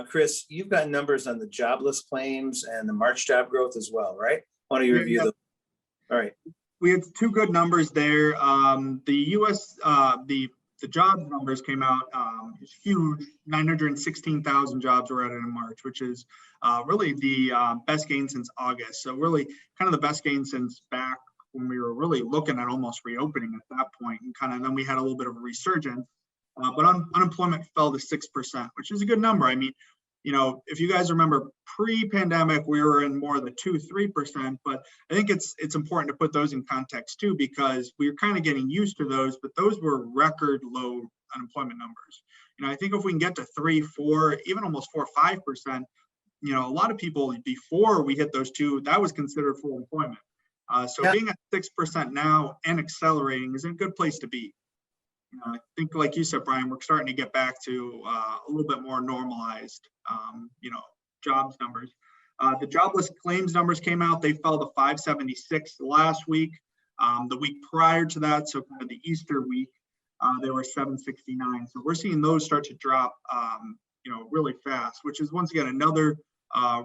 Chris, you've got numbers on the jobless claims and the March job growth as well, right? Why don't you review those? All right. We had two good numbers there. The U.S. The jobs numbers came out. It's huge. 916,000 jobs were added in March, which is really the best gain since August. So really, kind of the best gain since back when we were really looking at almost reopening at that point, and kind of then we had a little bit of a resurgence. But unemployment fell to 6%, which is a good number. I mean, you know, if you guys remember pre-pandemic, we were in more of the 2-3%, but I think it's important to put those in context too, because we were kind of getting used to those, but those were record low unemployment numbers. You know, I think if we can get to 3, 4, even almost 4 or 5%, you know, a lot of people before we hit those two, that was considered full employment. So being at 6% now and accelerating is a good place to be. I think, like you said, Brian, we're starting to get back to a little bit more normalized, jobs numbers. The jobless claims numbers came out. They fell to 576 last week. The week prior to that, so kind of the Easter week, they were 769. So we're seeing those start to drop, really fast, which is once again another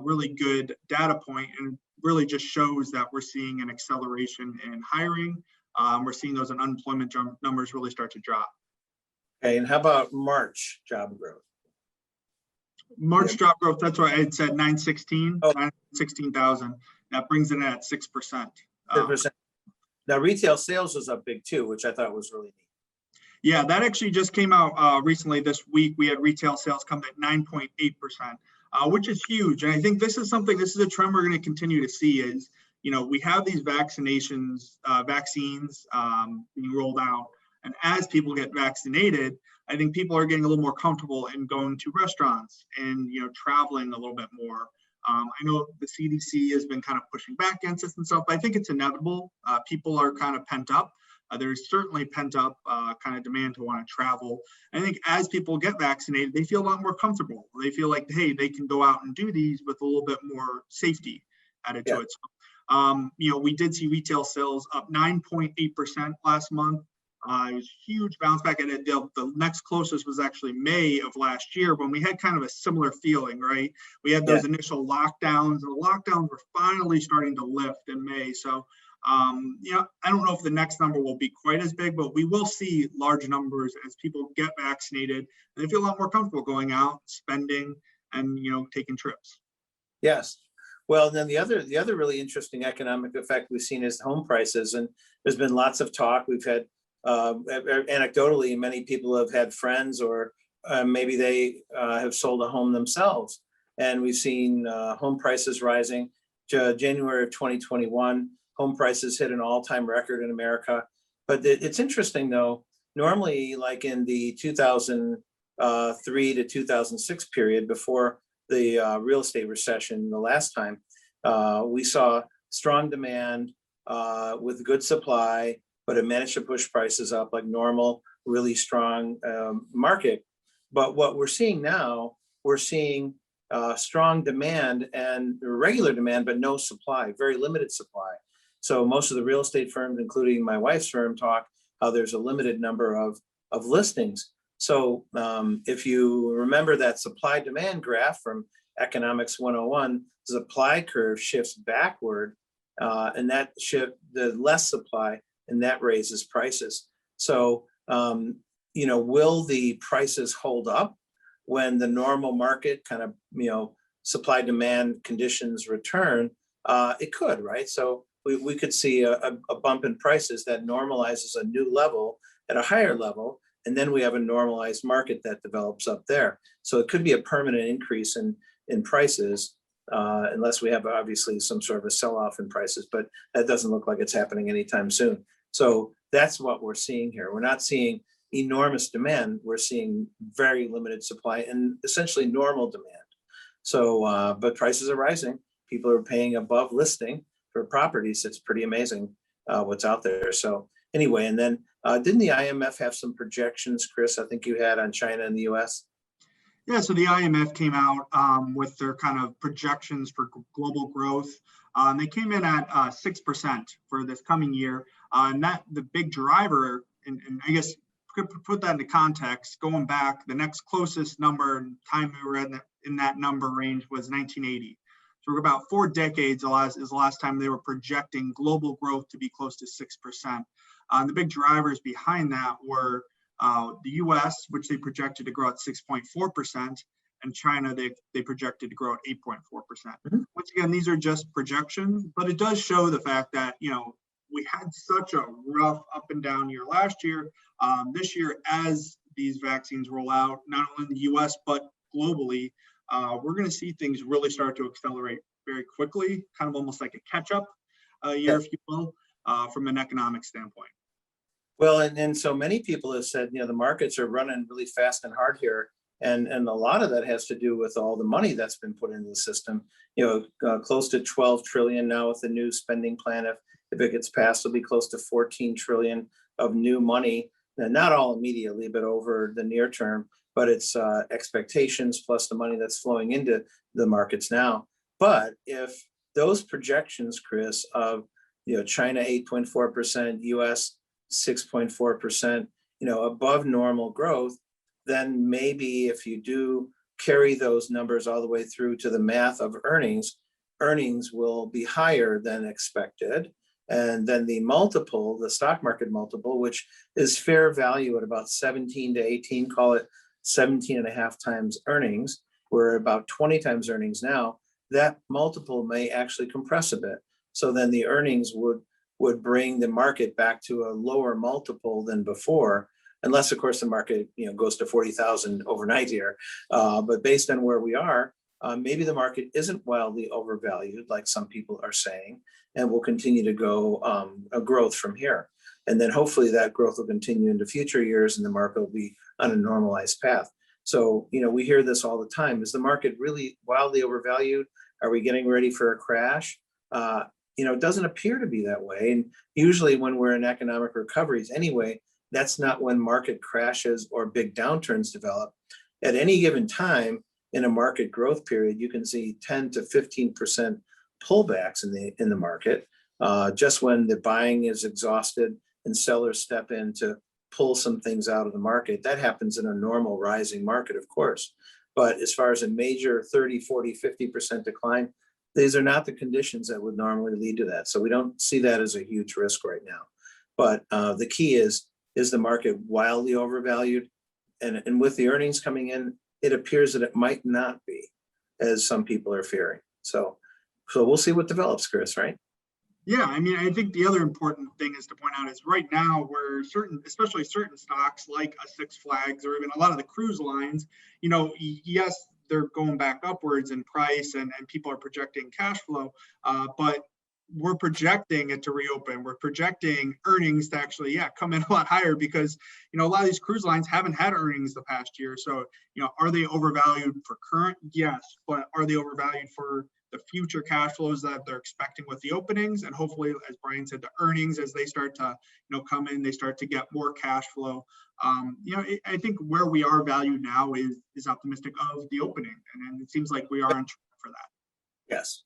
really good data point, and really just shows that we're seeing an acceleration in hiring. We're seeing those unemployment numbers really start to drop. Okay, and how about March job growth? March job growth, that's why I said 916,000. That brings it in at 6%. 6%. Now, retail sales was up big too, which I thought was really neat. Yeah, that actually just came out recently this week. We had retail sales come at 9.8%, which is huge. And I think this is a trend we're going to continue to see is, you know, we have these vaccines being rolled out. And as people get vaccinated, I think people are getting a little more comfortable in going to restaurants and, you know, traveling a little bit more. I know the CDC has been kind of pushing back against this and stuff, but I think it's inevitable. People are kind of pent up. There's certainly pent up kind of demand to want to travel. I think as people get vaccinated, they feel a lot more comfortable. They feel like, hey, they can go out and do these with a little bit more safety added to it. So, we did see retail sales up 9.8% last month. It was a huge bounce back. And the next closest was actually May of last year, when we had kind of a similar feeling, right? We had those initial lockdowns, and the lockdowns were finally starting to lift in May. So, I don't know if the next number will be quite as big, but we will see large numbers as people get vaccinated and they feel a lot more comfortable going out, spending, and, taking trips. Yes. Well, then the other really interesting economic effect we've seen is home prices, and there's been lots of talk. We've had anecdotally, many people have had friends, or maybe they have sold a home themselves, and we've seen home prices rising. January of 2021, home prices hit an all-time record in America. But it's interesting though. Normally, like in the 2003 to 2006 period, before the real estate recession the last time, we saw strong demand with good supply, but it managed to push prices up like normal, really strong market. But what we're seeing now, we're seeing strong demand and regular demand, but no supply, very limited supply. So most of the real estate firms, including my wife's firm, talk how there's a limited number of listings. So if you remember that supply demand graph from Economics 101, the supply curve shifts backward, and that shift, the less supply, and that raises prices. So, will the prices hold up when the normal market kind of, supply demand conditions return? It could, right? So we could see a bump in prices that normalizes a new level at a higher level. And then we have a normalized market that develops up there. So it could be a permanent increase in prices, unless we have obviously some sort of a sell-off in prices, but that doesn't look like it's happening anytime soon. So that's what we're seeing here. We're not seeing enormous demand. We're seeing very limited supply and essentially normal demand. So, but prices are rising. People are paying above listing for properties. It's pretty amazing what's out there. So anyway, and then didn't the IMF have some projections, Chris, I think you had on China and the US? Yeah, so the IMF came out with their kind of projections for global growth. They came in at 6% for this coming year. And that the big driver, and I guess put that into context, going back, the next closest number and time we were in that number range was 1980. So we're about 4 decades is the last time they were projecting global growth to be close to 6%. The big drivers behind that were the US, which they projected to grow at 6.4%, and China, they projected to grow at 8.4%. Once again, these are just projections, but it does show the fact that, we had such a rough up and down year last year. This year, as these vaccines roll out, not only in the US, but globally, we're going to see things really start to accelerate very quickly, kind of almost like a catch-up year, if you will, from an economic standpoint. Well, and so many people have said, the markets are running really fast and hard here. And a lot of that has to do with all the money that's been put into the system, close to 12 trillion now with the new spending plan. If it gets passed, it'll be close to 14 trillion of new money, and not all immediately, but over the near term. But it's expectations plus the money that's flowing into the markets now. But if those projections, Chris, of China 8.4%, US 6.4%, above normal growth, then maybe if you do carry those numbers all the way through to the math of earnings will be higher than expected. And then the multiple, the stock market multiple, which is fair value at about 17 to 18, call it 17 and a half times earnings, we're about 20 times earnings now, that multiple may actually compress a bit. So then the earnings would bring the market back to a lower multiple than before, unless of course the market goes to 40,000 overnight here. But based on where we are, maybe the market isn't wildly overvalued like some people are saying, and will continue to go a growth from here. And then hopefully that growth will continue into future years and the market will be on a normalized path. So, we hear this all the time. Is the market really wildly overvalued? Are we getting ready for a crash? It doesn't appear to be that way. And usually when we're in economic recoveries anyway, that's not when market crashes or big downturns develop. At any given time in a market growth period, you can see 10 to 15% pullbacks in the market, just when the buying is exhausted and sellers step in to pull some things out of the market. That happens in a normal rising market, of course. But as far as a major 30, 40, 50% decline, these are not the conditions that would normally lead to that. So we don't see that as a huge risk right now. But the key is the market wildly overvalued? And with the earnings coming in, it appears that it might not be, as some people are fearing. So we'll see what develops, Chris, right? Yeah, I think the other important thing is to point out is right now especially certain stocks like a Six Flags or even a lot of the cruise lines, yes, they're going back upwards in price and people are projecting cash flow, but we're projecting it to reopen. We're projecting earnings to actually, come in a lot higher because, a lot of these cruise lines haven't had earnings the past year. So, are they overvalued for current? Yes, but are they overvalued for the future cash flows that they're expecting with the openings? And hopefully, as Brian said, the earnings, as they start to, come in, they start to get more cash flow. I think where we are valued now is optimistic of the opening. And it seems like we are on track for that. Yes.